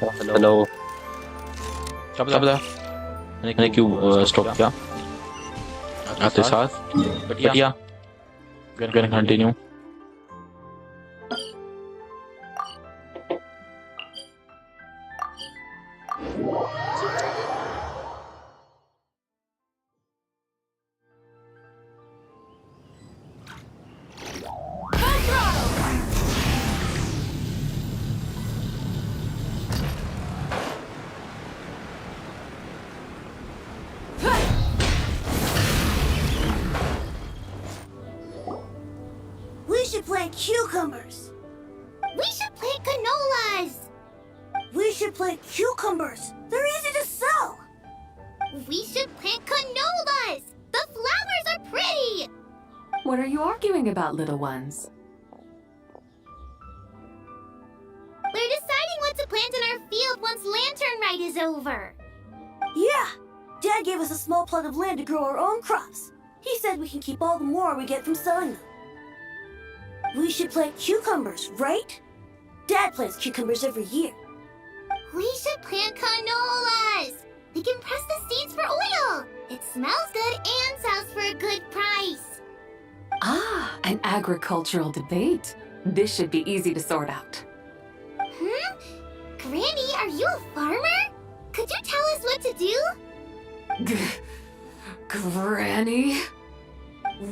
Hello. Hello. क्या क्या पता पता मैंने क्यों स्टॉप स्टॉप किया किया आपके आपके साथ साथ। बट बट या can can continue. Continue. We should plant cucumbers. We should plant canolas! We should plant cucumbers. They're easy to sell. We should plant canolas! The flowers are pretty! What are you arguing about, little ones? We're deciding what to plant in our field once Lantern Rite is over. Yeah, Dad gave us a small plot of land to grow our own crops. He said we can keep all the more we get from selling them. We should plant cucumbers, right? Dad plants cucumbers every year. We should plant canolas! We can press the seeds for oil! It smells good and sells for a good price. Ah, an agricultural debate. This should be easy to sort out. Granny, are you a farmer? Could you tell us what to do? Granny?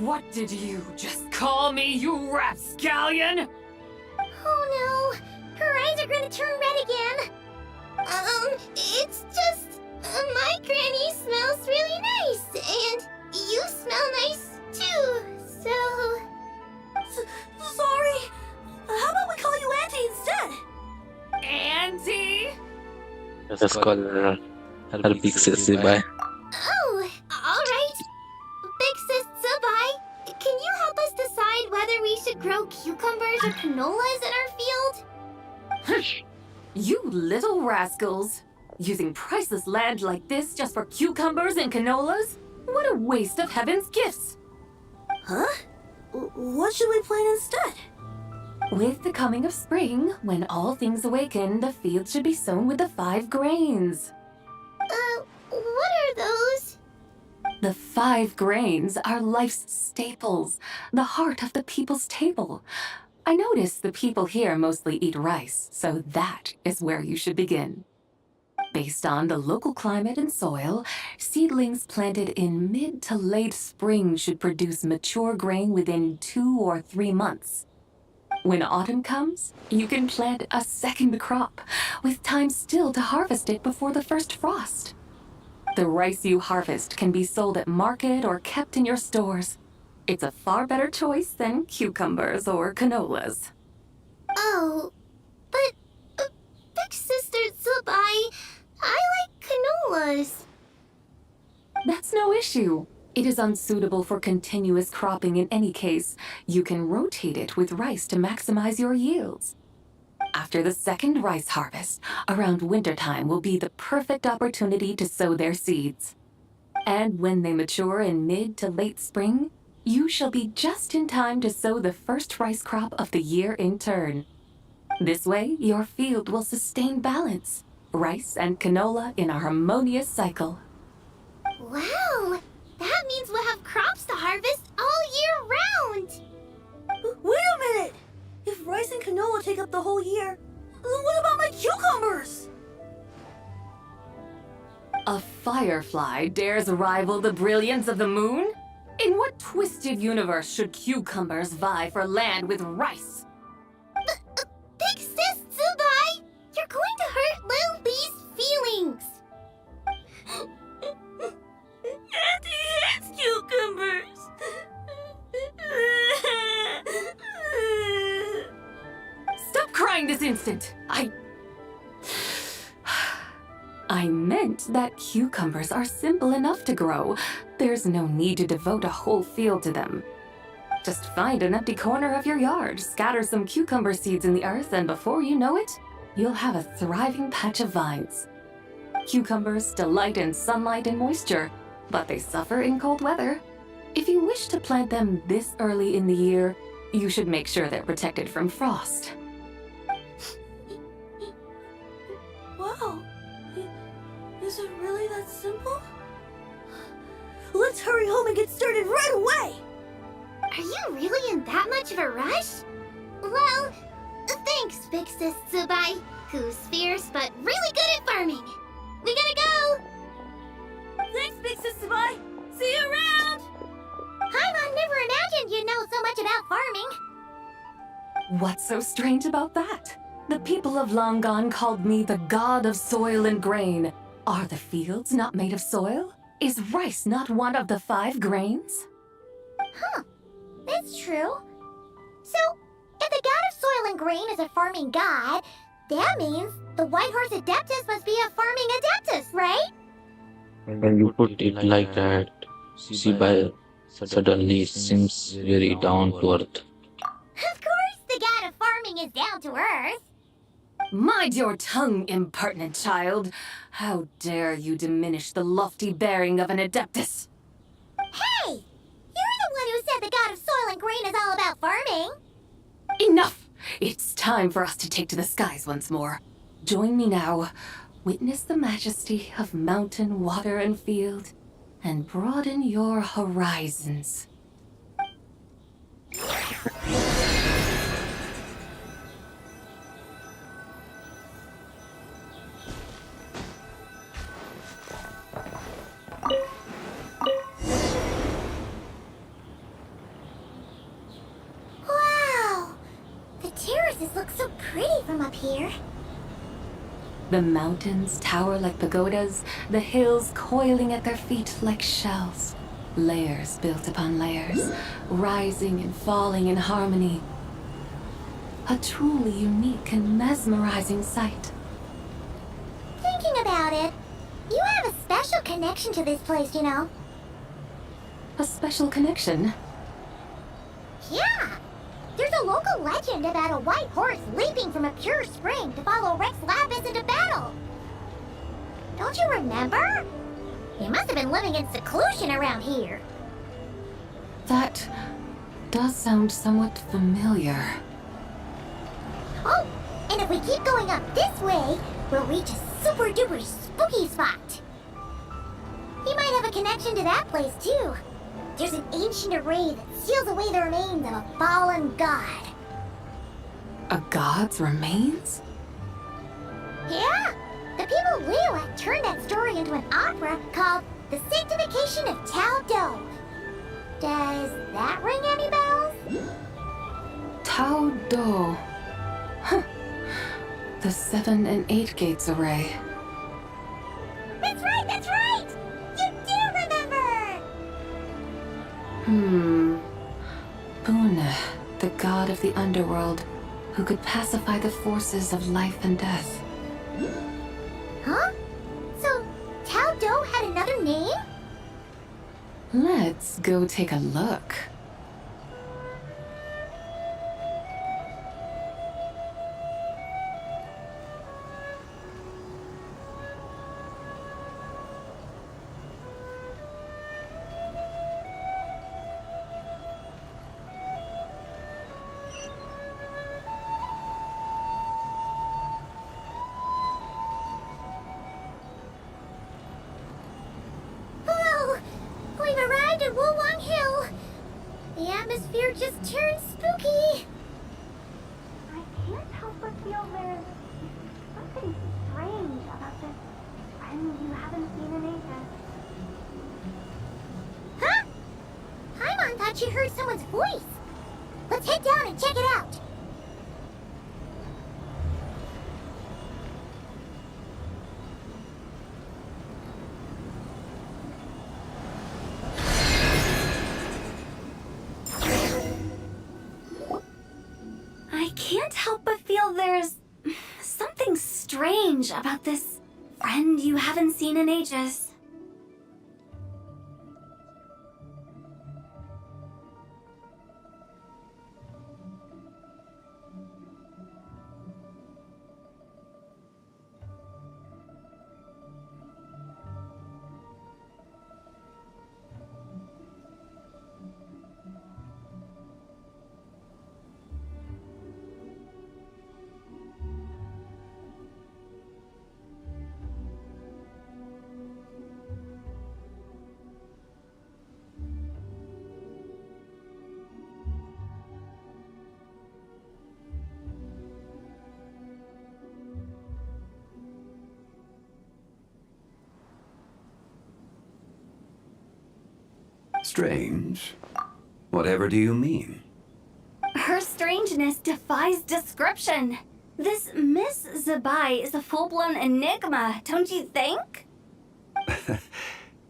What did you just call me, you rapscallion? Oh no, her eyes are gonna turn red again. It's just, my granny smells really nice, and you smell nice too, so... Sorry. How about we call you Auntie instead? Auntie? Let's call her big sissy bye. Oh, alright. Big sis Zubai, can you help us decide whether we should grow cucumbers or canolas in our field? You little rascals! Using priceless land like this just for cucumbers and canolas? What a waste of heaven's gifts! Huh? What should we plant instead? With the coming of spring, when all things awaken, the field should be sown with the 5 grains. What are those? The 5 grains are life's staples, the heart of the people's table. I notice the people here mostly eat rice, so that is where you should begin. Based on the local climate and soil, seedlings planted in mid to late spring should produce mature grain within 2 or 3 months. When autumn comes, you can plant a second crop, with time still to harvest it before the first frost. The rice you harvest can be sold at market or kept in your stores. It's a far better choice than cucumbers or canolas. Oh, but Big Sister Zubai, I like canolas. That's no issue. It is unsuitable for continuous cropping in any case. You can rotate it with rice to maximize your yields. After the second rice harvest, around wintertime will be the perfect opportunity to sow their seeds. And when they mature in mid to late spring, you shall be just in time to sow the first rice crop of the year in turn. This way, your field will sustain balance, rice and canola in a harmonious cycle. Wow, that means we'll have crops to harvest all year round. Wait a minute! If rice and canola take up the whole year, then what about my cucumbers? A firefly dares rival the brilliance of the moon? In what twisted universe should cucumbers vie for land with rice? Big Sis Zubai, you're going to hurt Lil Bee's feelings. Auntie hates cucumbers. Stop crying this instant! I meant that cucumbers are simple enough to grow. There's no need to devote a whole field to them. Just find an empty corner of your yard, scatter some cucumber seeds in the earth, and before you know it, you'll have a thriving patch of vines. Cucumbers delight in sunlight and moisture, but they suffer in cold weather. If you wish to plant them this early in the year, you should make sure they're protected from frost. hurry home and get started right away! Are you really in that much of a rush? Well, thanks, Big Sis Tsubai, who's fierce but really good at farming. We gotta go! Thanks, Big Sis Tsubai! See you around! Paimon never imagined you'd know so much about farming. What's so strange about that? The people of Long Gone called me the god of soil and grain. Are the fields not made of soil? Is rice not one of the 5 grains? Huh, that's true. So, if the god of soil and grain is a farming god, that means the White Horse Adeptus must be a farming adeptus, right? When you put it like that, Sibai suddenly seems very down to earth. Of course the god of farming is down to earth. Mind your tongue, impertinent child. How dare you diminish the lofty bearing of an adeptus? Hey! You're the one who said the god of soil and grain is all about farming. Enough! It's time for us to take to the skies once more. Join me now. Witness the majesty of mountain, water, and field, and broaden your horizons. Wow! The terraces look so pretty from up here. The mountains tower like pagodas, the hills coiling at their feet like shells. Layers built upon layers, rising and falling in harmony. A truly unique and mesmerizing sight. Thinking about it, you have a special connection to this place, you know. A special connection. Yeah! There's a local legend about a white horse leaping from a pure spring to follow Rex Lapis into battle. Don't you remember? He must have been living in seclusion around here. That does sound somewhat familiar. Oh, and if we keep going up this way, we'll reach a super duper spooky spot. He might have a connection to that place too. There's an ancient array that seals away the remains of a fallen god. A god's remains? Yeah! The people Liyue turned that story into an opera called The Sanctification of Tao Do. Does that ring any bells? Tao Do. Huh. The 7 and 8 gates array. That's right, that's right! You do remember! Bune, the god of the underworld, who could pacify the forces of life and death. Huh? So, Tao Do had another name? Let's go take a look. Oh, we've arrived at Wulong Hill. The atmosphere just turned spooky. I can't help but feel there's something strange about this friend you haven't seen in ages. Huh? Paimon thought she heard someone's voice. Let's head down and check it out. I can't help but feel there's something strange about this friend you haven't seen in ages. Strange? Whatever do you mean? Her strangeness defies description. This Miss Zabai is a full-blown enigma, don't you think?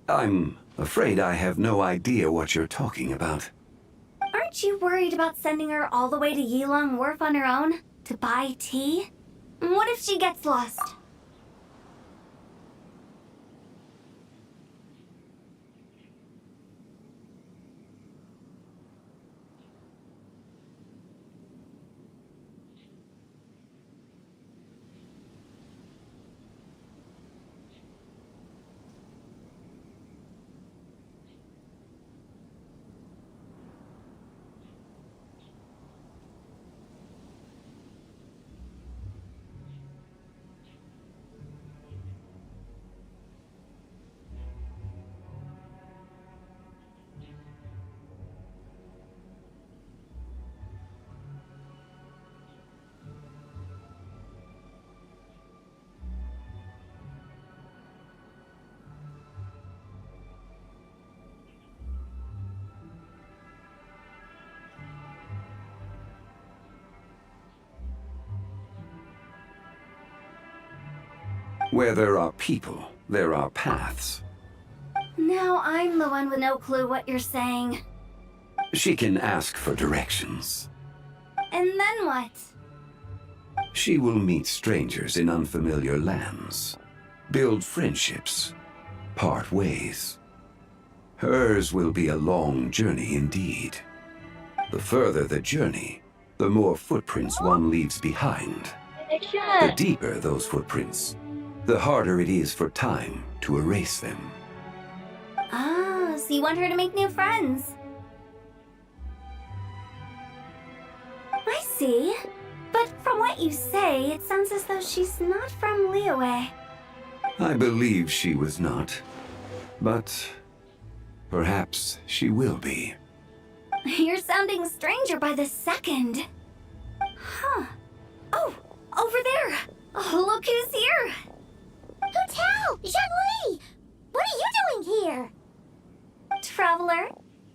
I'm afraid I have no idea what you're talking about. Aren't you worried about sending her all the way to Yilong Wharf on her own to buy tea? What if she gets lost? Where there are people, there are paths. Now I'm the one with no clue what you're saying. She can ask for directions. And then what? She will meet strangers in unfamiliar lands, build friendships, part ways. Hers will be a long journey indeed. The further the journey, the more footprints one leaves behind. The deeper those footprints, the harder it is for time to erase them. Ah, so you want her to make new friends. I see. But from what you say, it sounds as though she's not from Liyue. I believe she was not, but perhaps she will be. You're sounding stranger by the second. Huh. Oh, over there. Oh, look who's here. Hotel! Zhongli! What are you doing here? Traveler,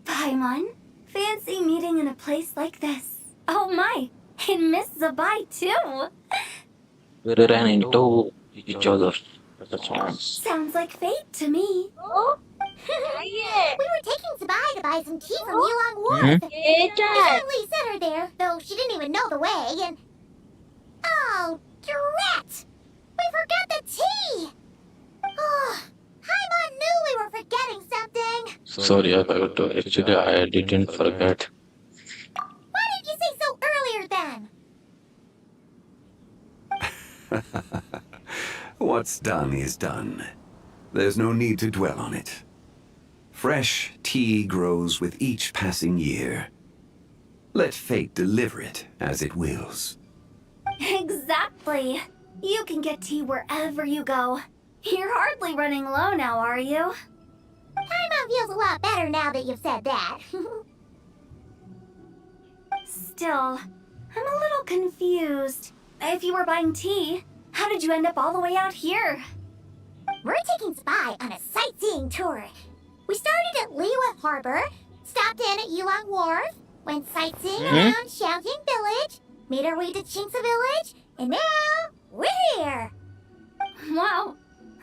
Paimon, fancy meeting in a place like this. Oh my, and Miss Zabai too. We ran into each other. That's all. Sounds like fate to me. We were taking Sabai to buy some tea from Yulong Wharf. Zhongli sent her there, though she didn't even know the way, and... Oh, drat! We forgot the tea! Oh, Paimon knew we were forgetting something. Sorry about it. Actually, I didn't forget. Why didn't you say so earlier then? What's done is done. There's no need to dwell on it. Fresh tea grows with each passing year. Let fate deliver it as it wills. Exactly. You can get tea wherever you go. You're hardly running low now, are you? Paimon feels a lot better now that you've said that. Still, I'm a little confused. If you were buying tea, how did you end up all the way out here? We're taking Spy on a sightseeing tour. We started at Liyue Harbor, stopped in at Yulong Wharf, went sightseeing around Xiaojing Village, made our way to Qingce Village, and now we're here. Wow,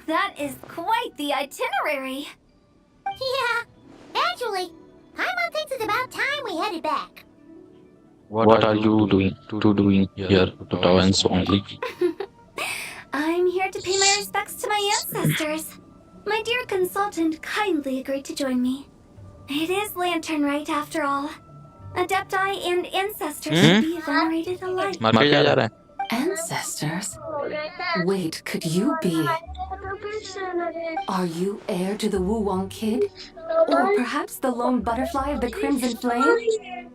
that is quite the itinerary. Yeah, actually, Paimon thinks it's about time we headed back. What are you doing here, Towans only? I'm here to pay my respects to my ancestors. My dear consultant kindly agreed to join me. It is Lantern Rite after all. Adepti and ancestors should be venerated alike. मार के जा रहा है Ancestors? Wait, could you be? Are you heir to the Wuwang kid? Or perhaps the lone butterfly of the Crimson Flame?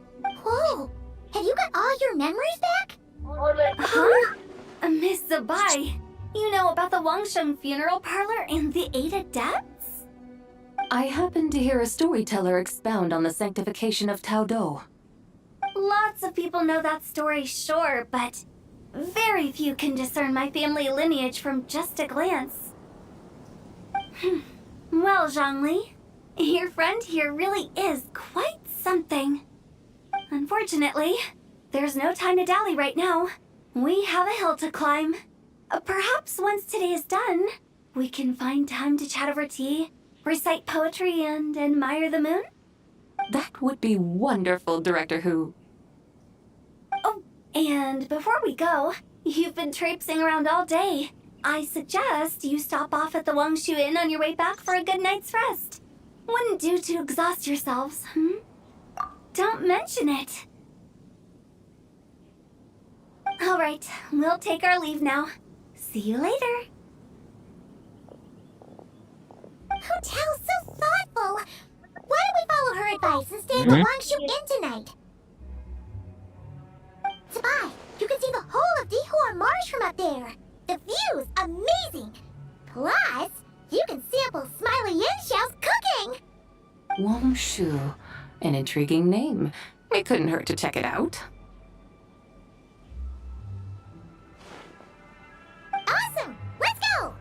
Whoa, have you got all your memories back? Huh? Miss Zabai, you know about the Wangsheng funeral parlor and the 8 adepts? I happened to hear a storyteller expound on the sanctification of Taodo. Lots of people know that story, sure, but very few can discern my family lineage from just a glance. Well, Zhongli, Your friend here really is quite something. Unfortunately, there's no time to dally right now. We have a hill to climb. Perhaps once today is done, we can find time to chat over tea, recite poetry, and admire the moon? That would be wonderful, Director Who. Oh, and before we go, you've been traipsing around all day. I suggest you stop off at the Wangshu Inn on your way back for a good night's rest. Wouldn't do to exhaust yourselves, Don't mention it. All right, we'll take our leave now. See you later. Hotel's so thoughtful. Why don't we follow her advice and stay at the Wangshu Inn tonight? Sabai, you can see the whole of Dihua Marsh from up there. The view's amazing. Plus, you can sample Smiley Yin-Xiao's cooking. Wangshu. An intriguing name. It couldn't hurt to check it out. Awesome! Let's go!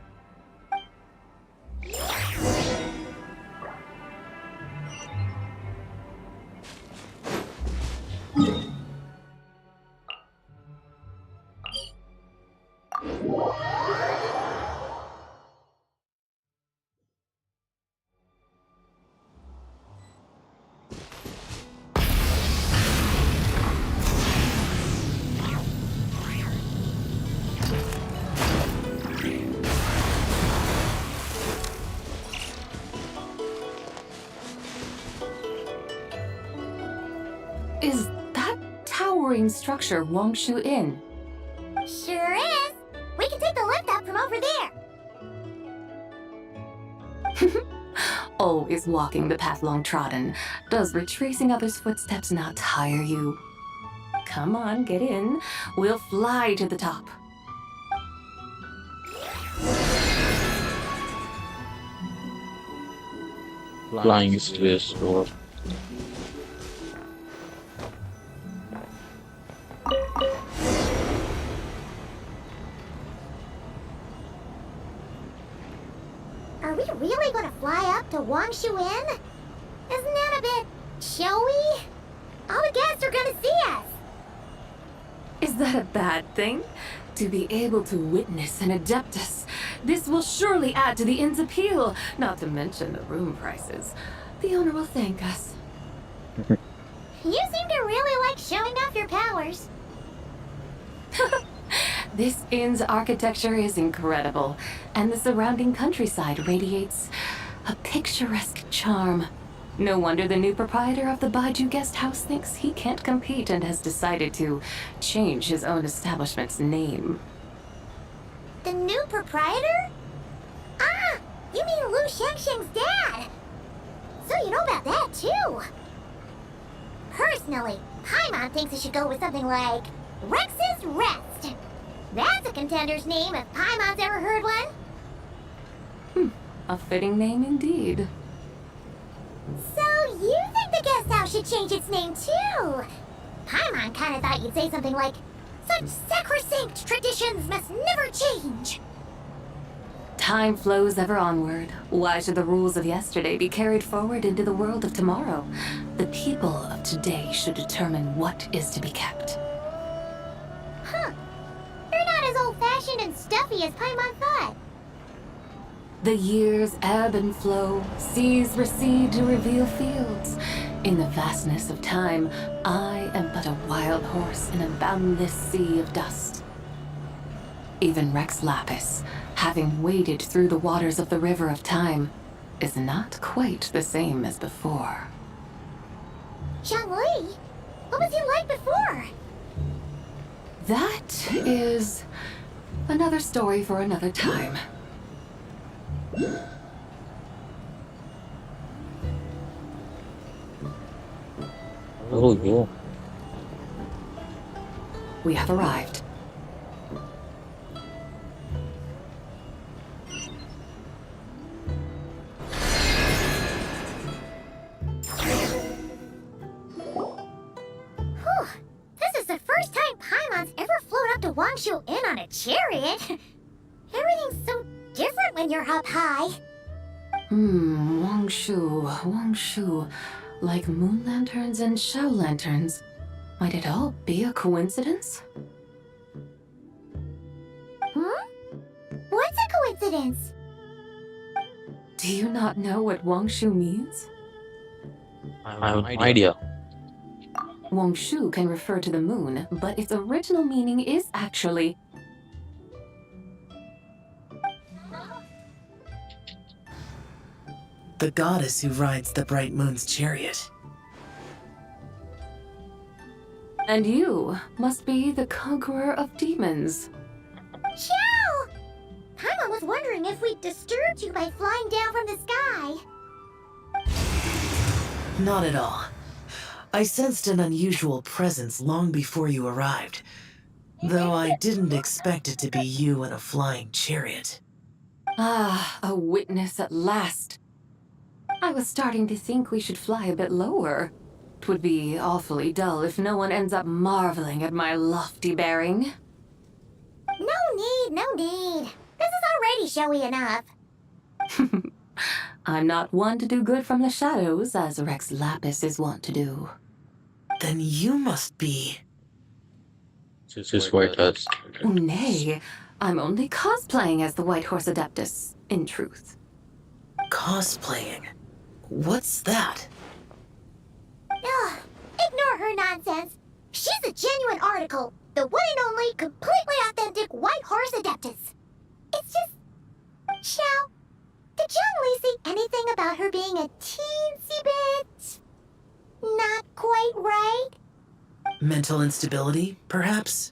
Is that towering structure Wangshu Inn? Sure is. We can take the lift up from over there. Always walking the path long trodden. Does retracing others' footsteps not tire you? Come on, get in. We'll fly to the top. Flying space door. Are we really going to fly up to Wangshu Inn? Isn't that a bit showy? All the guests are going to see us. Is that a bad thing? To be able to witness an Adeptus. This will surely add to the inn's appeal, not to mention the room prices. The owner will thank us. You seem to really like showing off your powers. This inn's architecture is incredible, and the surrounding countryside radiates a picturesque charm. No wonder the new proprietor of the Baiju guest house thinks he can't compete and has decided to change his own establishment's name. The new proprietor? Ah, you mean Lu Shengsheng's dad. So you know about that, too. Personally, Paimon thinks it should go with something like Rex's Rest. That's a contender's name if Paimon's ever heard one. A fitting name indeed. So you think the guest house should change its name, too? Paimon kind of thought you'd say something like, such sacrosanct traditions must never change. Time flows ever onward. Why should the rules of yesterday be carried forward into the world of tomorrow? The people of today should determine what is to be kept. Huh. You're not as old-fashioned and stuffy as Paimon thought. The years ebb and flow, seas recede to reveal fields. In the vastness of time, I am but a wild horse in a boundless sea of dust. Even Rex Lapis, having waded through the waters of the river of time, is not quite the same as before. Zhongli, what was he like before? That is another story for another time. Oh, yeah. We have arrived. Whew. This is the first time Paimon's ever flown up to Wangshu Inn on a chariot. Everything's so different when you're up high. Wangshu. Like moon lanterns and shell lanterns. Might it all be a coincidence? What's a coincidence? Do you not know what Wangshu means? I have no idea. Wangshu can refer to the moon, but its original meaning is actually the goddess who rides the bright moon's chariot. And you must be the conqueror of demons. Chow! Paimon was wondering if we disturbed you by flying down from the sky. Not at all. I sensed an unusual presence long before you arrived, though I didn't expect it to be you in a flying chariot. Ah, a witness at last. I was starting to think we should fly a bit lower. 'Twould be awfully dull if no one ends up marveling at my lofty bearing. No need. This is already showy enough. I'm not one to do good from the shadows, as Rex Lapis is wont to do. Then you must be... Just white hats. Nay, I'm only cosplaying as the White Horse Adeptus, in truth. cosplaying. What's that? Ugh, ignore her nonsense. She's a genuine article. The one and only, completely authentic White Horse Adeptus. It's just... Shao, did Zhongli say anything about her being a teensy bit... not quite right? Mental instability, perhaps?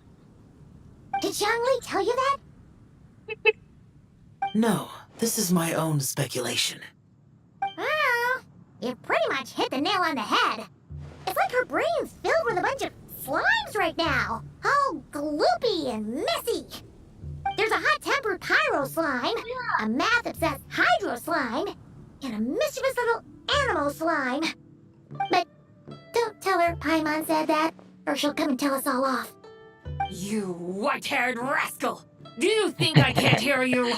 Did Zhongli tell you that? No, this is my own speculation. Well, you pretty much hit the nail on the head. It's like her brain's filled with a bunch of slimes right now. All gloopy and messy. There's a hot-tempered pyro slime, a math-obsessed hydro slime, and a mischievous little animal slime. But don't tell her Paimon said that, or she'll come and tell us all off. You white-haired rascal! Do you think I can't hear you?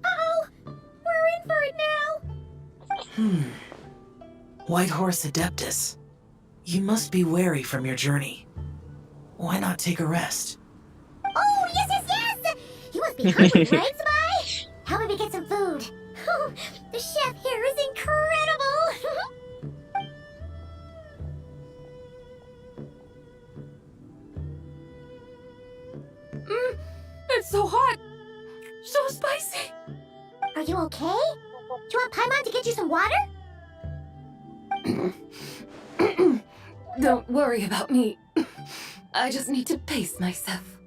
Uh-oh! We're in for it now! White Horse Adeptus. You must be wary from your journey. Why not take a rest? Oh, yes! You must be hungry, right, Spy? How about we get some food? Oh, the chef here is incredible! It's so hot! So spicy! Are you okay? Do you want Paimon to get you some water? Don't worry about me. I just need to pace myself.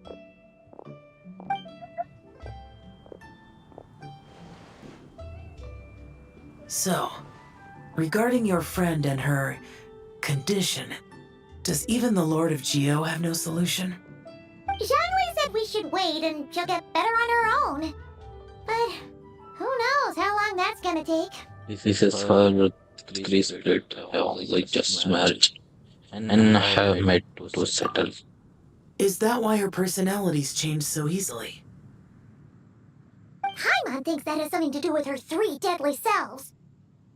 So, regarding your friend and her condition, does even the Lord of Geo have no solution? Zhongli said we should wait and she'll get better on her own. But who knows how long that's gonna take. This is her Chris split. I only just married and have met to settle. Is that why her personalities change so easily? Paimon thinks that has something to do with her 3 deadly selves.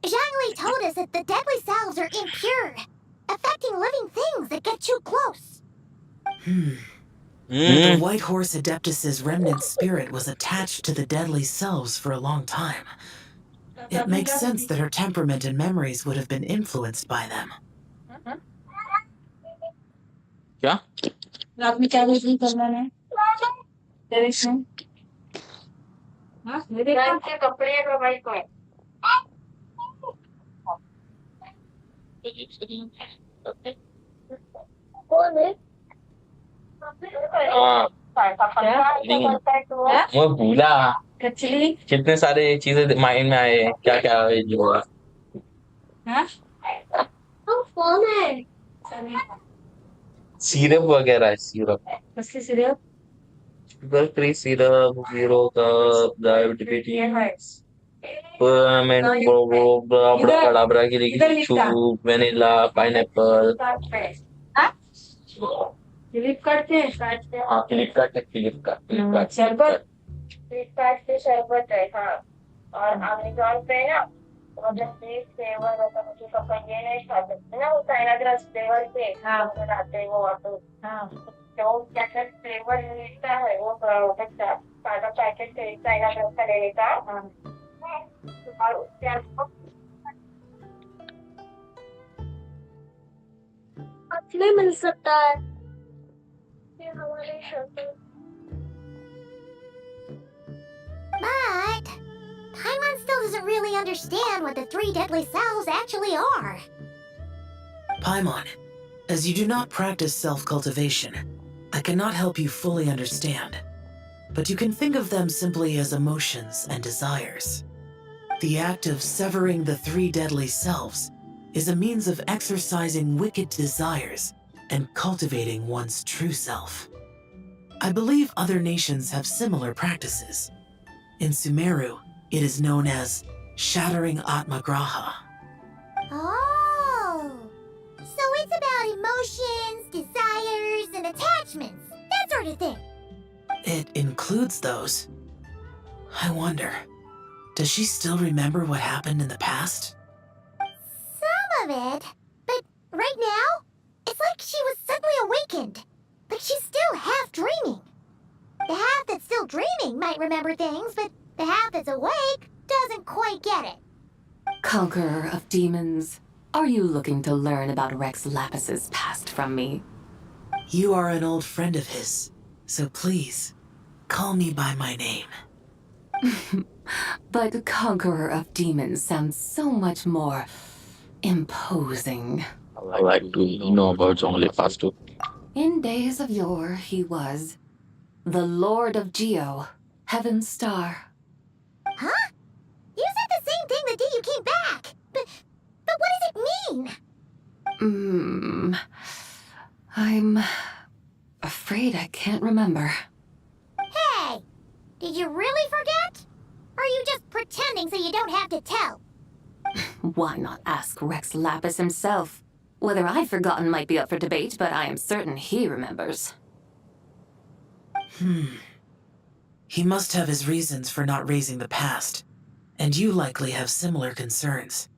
Zhongli told us that the deadly selves are impure, affecting living things that get too close. The White Horse Adeptus's remnant spirit was attached to the deadly selves for a long time. It makes sense that her temperament and memories would have been influenced by them. क्या? रात में क्या cooking करना है direction हाँ मेरे के कपड़े का भाई को है कौन है मैं भूला कचली कितने सारे चीजें माइंड में आए हैं क्या क्या है जो हाँ कौन है सिरप वगैरह है सिरप कसली cereal sugar free syrup zero cup diabetes परमेंट बड़ा की देखिए चूब वेनिला पाइनएप्पल फ्लिपकार्ट से हाँ फ्लिपकार्ट शरबत फ्लिपकार्ट से शरबत है हाँ और अमेजोन पे ना मतलब फ्री फ्लेवर होता है मुझे पापा ये नहीं खा सकते ना वो चाइना ग्रास फ्लेवर पे हाँ अगर आते हैं वो ऑटो हाँ तो वो क्या क्या फ्लेवर मिलता है वो बच्चा सादा पैकेट चाइना ग्रास का लेने का हाँ और उसके अंदर असली मिल सकता है ये हमारे shirt But Paimon still doesn't really understand what the three deadly cells actually are. Paimon, as you do not practice self-cultivation, I cannot help you fully understand. But you can think of them simply as emotions and desires. The act of severing the three deadly selves is a means of exercising wicked desires and cultivating one's true self. I believe other nations have similar practices. In Sumeru, it is known as shattering Atmagraha. Oh, so it's about emotions, desires, and attachments, that sort of thing. It includes those. I wonder, does she still remember what happened in the past? Some of it, but right now, it's like she was suddenly awakened. But she's still half dreaming. The half that's still dreaming might remember things, but the half that's awake doesn't quite get it. Conqueror of demons, are you looking to learn about Rex Lapis's past from me? You are an old friend of his, so please, call me by my name. But Conqueror of Demons sounds so much more imposing. I like to know about only past two. In days of yore, he was the Lord of Geo, Heaven's Star. Huh? You said the same thing the day you came back. But what does it mean? I'm afraid I can't remember. Hey, did you really forget? Or are you just pretending so you don't have to tell? Why not ask Rex Lapis himself? Whether I've forgotten might be up for debate, but I am certain he remembers. He must have his reasons for not raising the past, and you likely have similar concerns.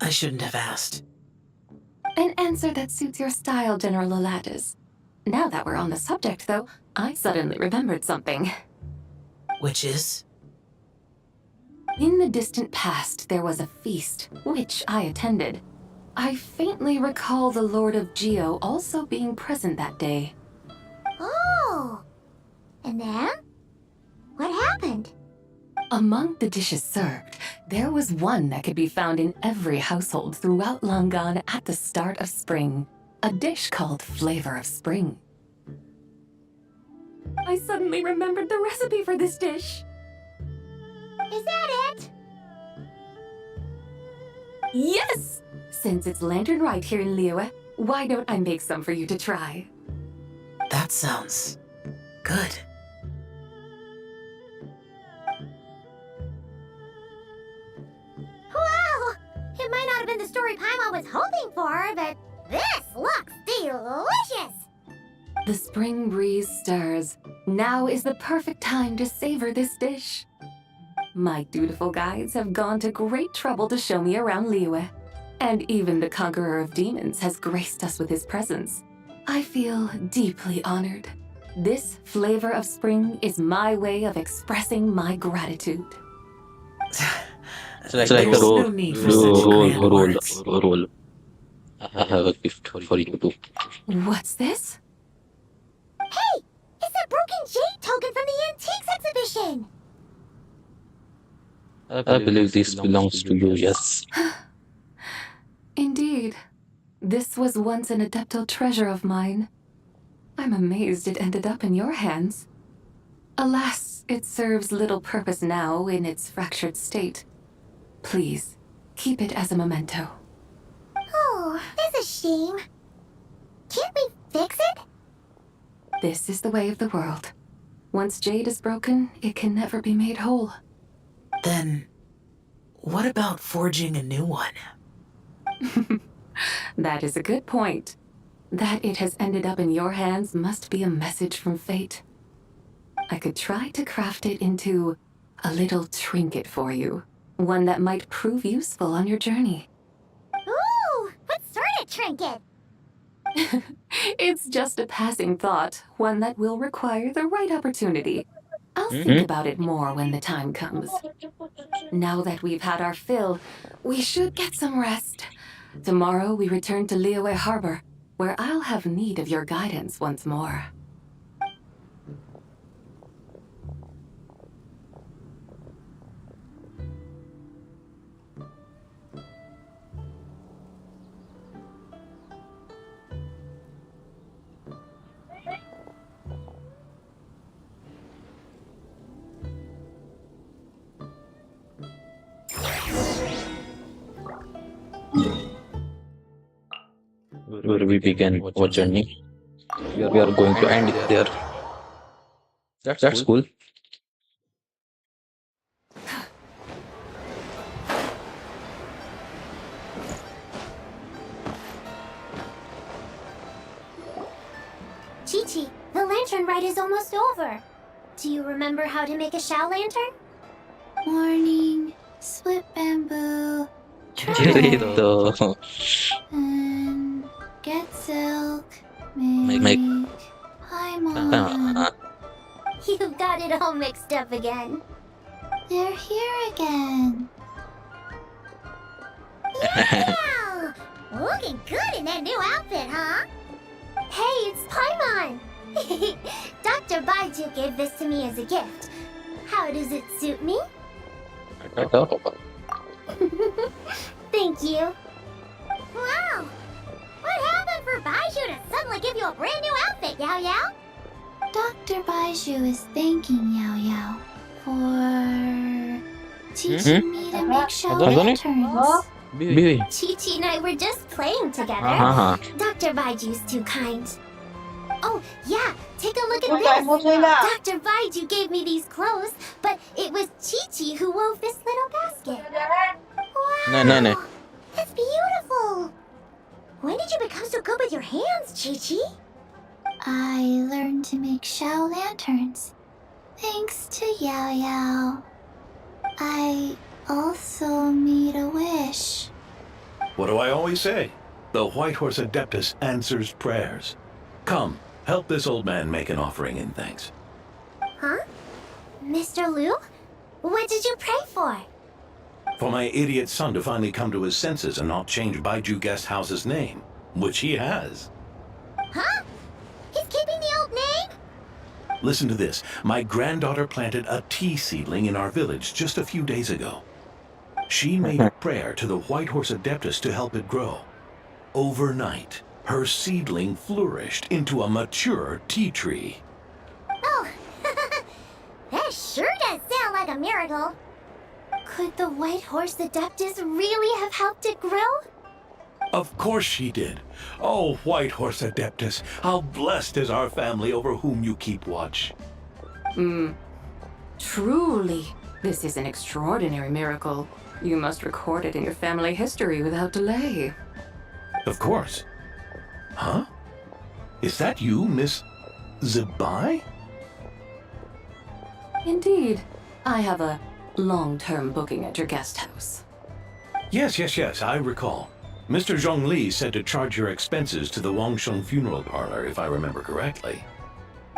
I shouldn't have asked. An answer that suits your style, General Elatis. Now that we're on the subject, though, I suddenly remembered something. Which is? In the distant past, there was a feast, which I attended. I faintly recall the Lord of Geo also being present that day. Oh. And then? What happened? Among the dishes served, there was one that could be found in every household throughout Langan at the start of spring. A dish called Flavor of Spring. I suddenly remembered the recipe for this dish. Is that it? Yes! Since it's Lantern Rite here in Liyue, why don't I make some for you to try? That sounds good. Wow! It might not have been the story Paimon was hoping for, but this looks delicious! The spring breeze stirs. Now is the perfect time to savor this dish. My dutiful guides have gone to great trouble to show me around Liyue. And even the Conqueror of Demons has graced us with his presence. I feel deeply honored. This Flavor of Spring is my way of expressing my gratitude. It's like There's a no need for such grand words. role. I have a gift for you too. What's this? Hey! It's that broken jade token from the antiques exhibition! I believe this belongs to you, yes. Indeed. This was once an Adeptal treasure of mine. I'm amazed it ended up in your hands. Alas, it serves little purpose now in its fractured state. Please, keep it as a memento. Oh, that's a shame. Can't we fix it? This is the way of the world. Once jade is broken, it can never be made whole. Then, what about forging a new one? That is a good point. That it has ended up in your hands must be a message from fate. I could try to craft it into a little trinket for you. One that might prove useful on your journey. Ooh, what sort of trinket? It's just a passing thought, one that will require the right opportunity. I'll think about it more when the time comes. Now that we've had our fill, we should get some rest. Tomorrow we return to Liyue Harbor, where I'll have need of your guidance once more. Where we begin our journey, we are going to end it there. That's cool. Chi-Chi, the lantern ride is almost over. Do you remember how to make a Shao lantern? Morning, split bamboo, Dito. and get silk, Make. paimon. You've got it all mixed up again. They're here again. Wow! Looking good in that new outfit, huh? Hey, it's Paimon! Dr. Baiju gave this to me as a gift. How does it suit me? Thank you. Wow! What happened for Baiju to suddenly give you a brand new outfit, Yao Yao? Dr. Baiju is thanking Yao Yao for teaching me to make Shao lanterns. Bibi. Chi-Chi and I were just playing together. Dr. Baiju's too kind. Oh, yeah, take a look at this. Dr. Baiju gave me these clothes, but it was Chi-Chi who wove this little basket. Wow, No. that's beautiful. When did you become so good with your hands, Chi-Chi? I learned to make Shao lanterns, thanks to Yao Yao. I also made a wish. What do I always say? The White Horse Adeptus answers prayers. Come, help this old man make an offering in thanks. Huh? Mr. Liu? What did you pray for? For my idiot son to finally come to his senses and not change Baiju Guest House's name, which he has. Huh? He's keeping the old name? Listen to this. My granddaughter planted a tea seedling in our village just a few days ago. She made a prayer to the White Horse Adeptus to help it grow. Overnight, her seedling flourished into a mature tea tree. Oh, that sure does sound like a miracle. Could the White Horse Adeptus really have helped it grow? Of course she did. Oh, White Horse Adeptus, how blessed is our family over whom you keep watch. Truly, this is an extraordinary miracle. You must record it in your family history without delay. Of course. Huh? Is that you, Miss Zabai? Indeed. I have a long-term booking at your guest house. Yes, I recall. Mr. Zhongli said to charge your expenses to the Wangsheng funeral parlor, if I remember correctly.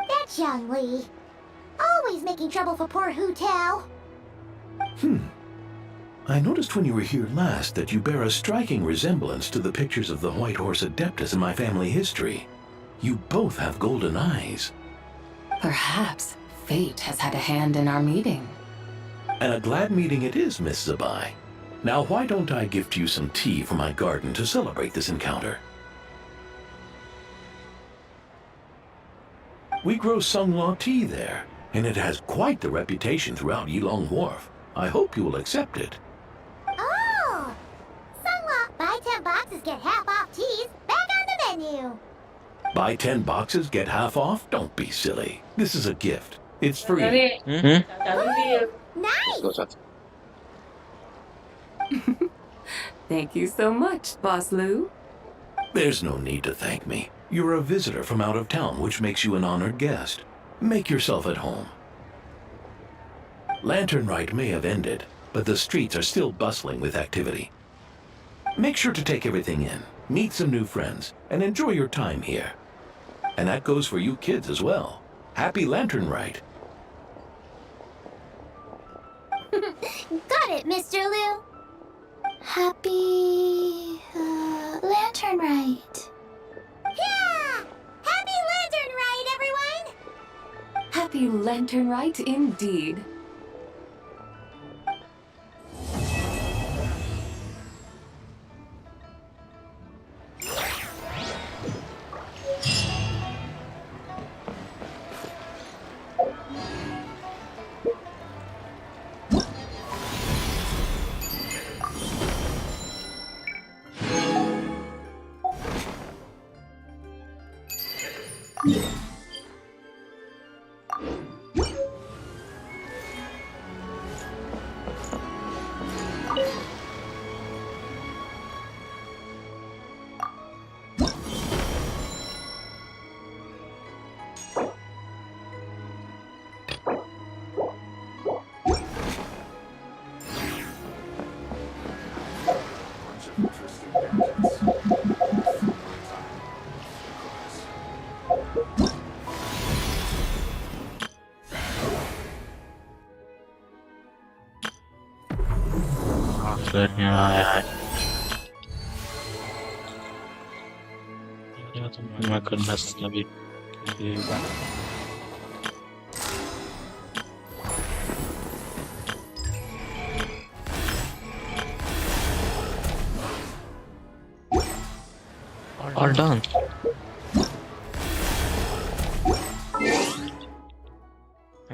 That's Young Li. Always making trouble for poor Hu Tao. I noticed when you were here last that you bear a striking resemblance to the pictures of the White Horse Adeptus in my family history. You both have golden eyes. Perhaps fate has had a hand in our meeting. And a glad meeting it is, Miss Zabai. Now why don't I gift you some tea from my garden to celebrate this encounter? We grow Sunglaw tea there, and it has quite the reputation throughout Yilong Wharf. I hope you will accept it. Oh! Sunglaw, buy 10 boxes, get half off teas. Back on the menu. Buy 10 boxes, get half off? Don't be silly. This is a gift. It's free. Nice! Thank you so much, Boss Lou. There's no need to thank me. You're a visitor from out of town, which makes you an honored guest. Make yourself at home. Lantern Rite may have ended, but the streets are still bustling with activity. Make sure to take everything in, meet some new friends, and enjoy your time here. And that goes for you kids as well. Happy Lantern Rite. Got it, Mr. Liu. Happy Lantern Rite. Yeah! Happy Lantern Rite, everyone! Happy Lantern Rite indeed. My goodness, Nabi. All done.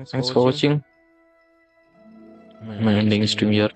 Thanks for watching. My ending stream here.